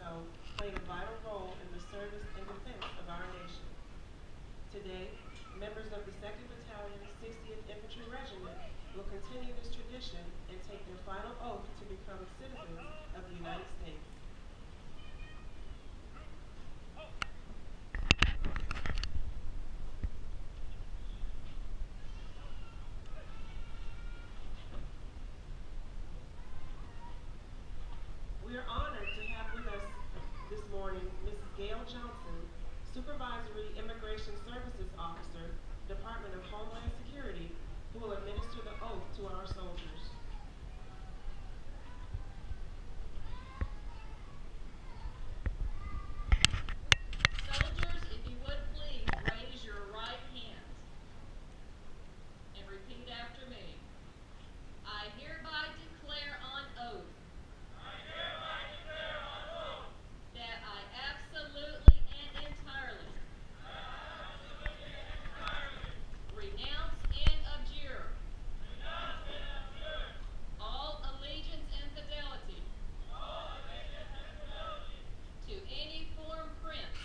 so played a vital role in the service and defense of our nation. Today, members of the 2nd Battalion, 60th Infantry Regiment will continue this tradition and take their final oath to become citizens of the United States. We are honored to have with us this morning Mrs. Gail Johnson, Supervisory Immigration Services Officer, Department of Homeland Security, who will administer the oath to our soldiers. Soldiers, if you would please raise your right hand and repeat after me. I hereby declare on oath that I absolutely and entirely renounce and abjure all allegiance and fidelity to any foreign prince,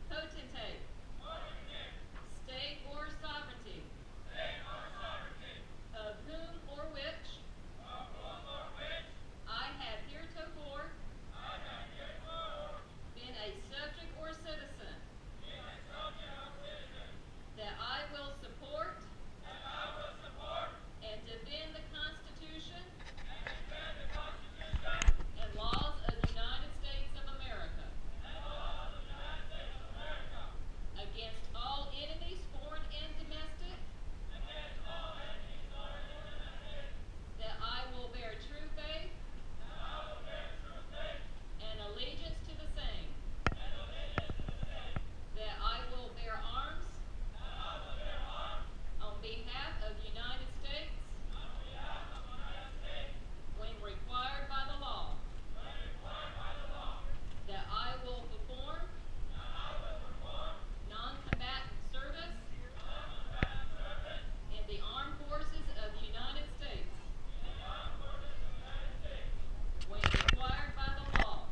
potentate, state or sovereignty, of whom or which I have heretofore been a subject or citizen, that I will support and defend the Constitution and laws of the United States of America against all enemies, foreign and domestic, that I will bear true faith and allegiance to the same, that I will bear arms on behalf of the United States when required by the law, that I will perform non-combatant service in the armed forces of the United States when required by the law,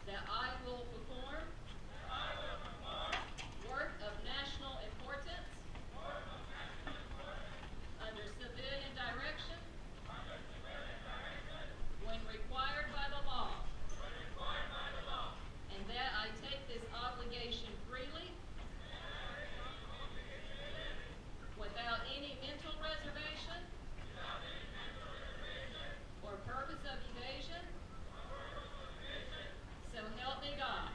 that I will perform work of national importance under civilian direction when required by the law, and that I take this obligation freely without any mental reservation or purpose of evasion. So help me God.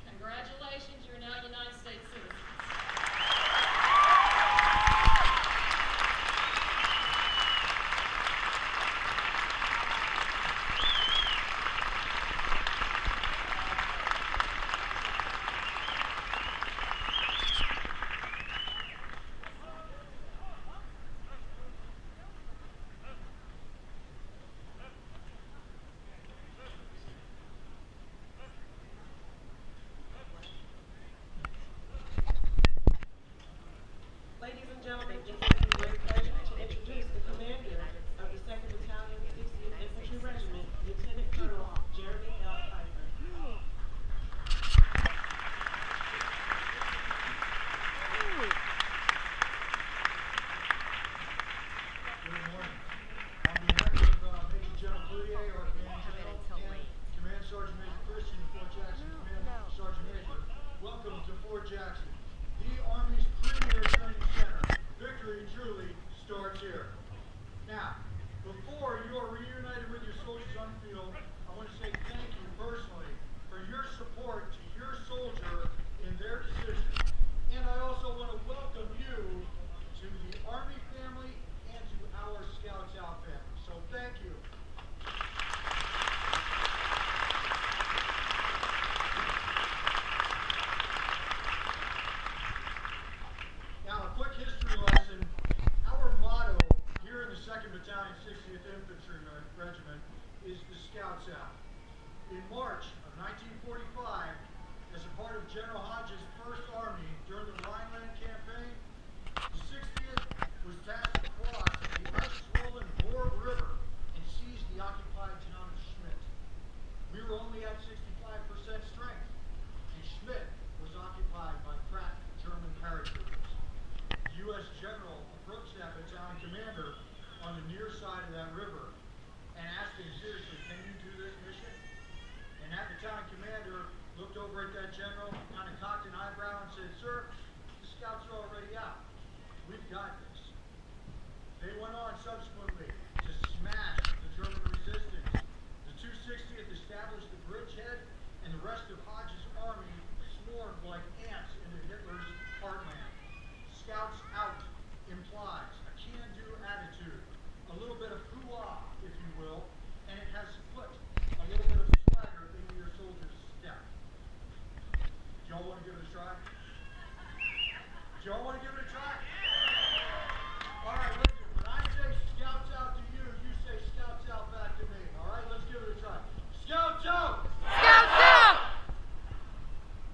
Congratulations, you're now United States citizens. Ladies and gentlemen, it gives me great pleasure to introduce the commander of the 2nd Battalion, 60th Infantry Regiment, Lieutenant Colonel Jeremy L. Piper. Good morning. On behalf of Major General Boudier, our Command General, and Command Sergeant Major Christian of Fort Jackson, Command Sergeant Major, welcome to Fort Jackson, the Army's premier training center. Victory truly starts here. Now, before you are reunited with your soldiers on the field, I want to say thank you personally for your support to your soldier in their decision. And I also want to welcome you to the Army family and to our Scouts Out family. So thank you. Now, a quick history lesson. Our motto commander on the near side of that river and asked him seriously, can you do this mission? And that battalion commander looked over at that general, kind of cocked an eyebrow and said, sir, the scouts are already out. We've got this. They went on subsequently to smash the German resistance. The 260th established the bridgehead, and the rest of Hodges' army swarmed like ants into Hitler's heartland. Scouts out implies a can-do attitude, a little bit of hoo-ah, if you will, and it has put a little bit of swagger into your soldiers' step. Do y'all want to give it a try? Do y'all want to give it a try? All right, listen, when I say scouts out to you, you say scouts out back to me. All right, let's give it a try. Scouts out! Scouts out!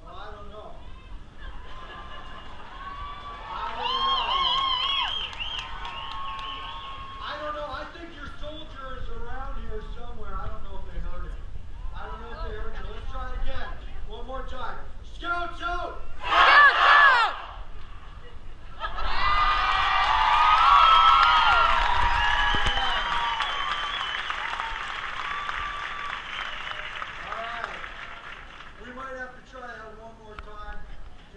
Well, I don't know. I think your soldier is around here somewhere. I don't know if they heard it. I don't know if they heard you. Let's try it again. One more time. Scouts out! Scouts out! Alright. We might have to try that one more time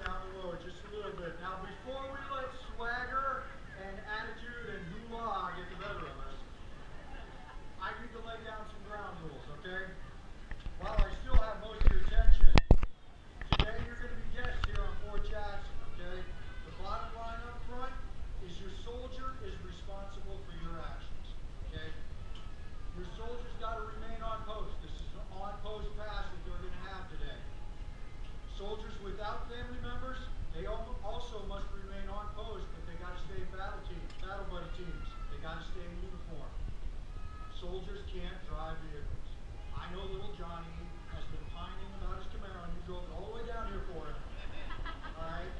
down the road, just a little bit. Now, before we let swagger and attitude and hoo-ah get the better of us, I need to lay down some ground rules, okay? While I still have most of your attention, today you're going to be guests here on Fort Jackson, okay? The bottom line up front is your soldier is responsible for your actions, okay? Your soldier's got to remain on post. This is an on-post pass that they're going to have today. Soldiers without family members, they also must remain on post, but they got to stay battle buddy teams. They got to stay in uniform. Soldiers can't drive vehicles. I know little Johnny has been pining about his Camaro, and you drove it all the way down here for him. Alright?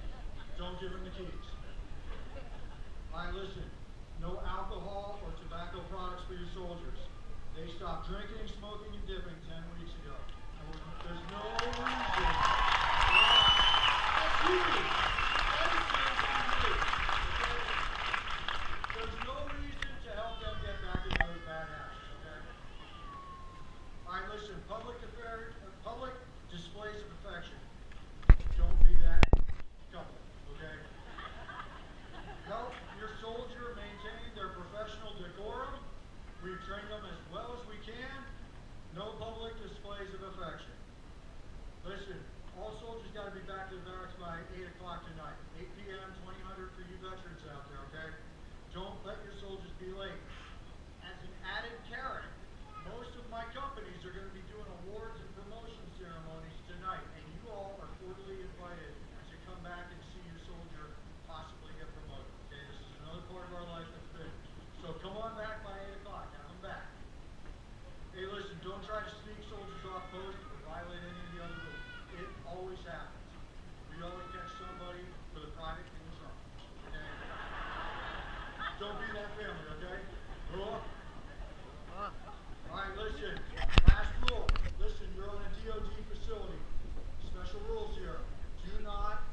Don't give him the keys. Alright, listen. No alcohol or tobacco products for your soldiers. They stopped drinking, smoking, and dipping 10 weeks ago. And there's no reason. That's huge. That is huge. There's no reason to help them get back into those bad habits. Okay? Alright, listen. Public displays of affection. Don't be that couple. Okay? Help your soldier maintain their professional decorum. We've trained them as well as we can. No public displays of affection. Listen, all soldiers got to be back to the barracks by 8 o'clock tonight. 8 p.m., 2000 for you veterans out there, okay? Don't let your soldiers be late. As an added carrot, most of my companies are going to be doing awards and promotion ceremonies tonight, and you all are cordially invited to come back and see your soldier possibly get promoted, okay? This is another part of our life that's finished. So come on back by 8 o'clock. Have them back. Hey, listen, don't try to sneak soldiers off post or violate any of the other rules. It always happens. We always catch somebody with a private in the trunk. Okay? Don't be that family, okay? Rule? Alright, listen. Last rule. Listen, you're on a DOD facility. Special rules here. Do not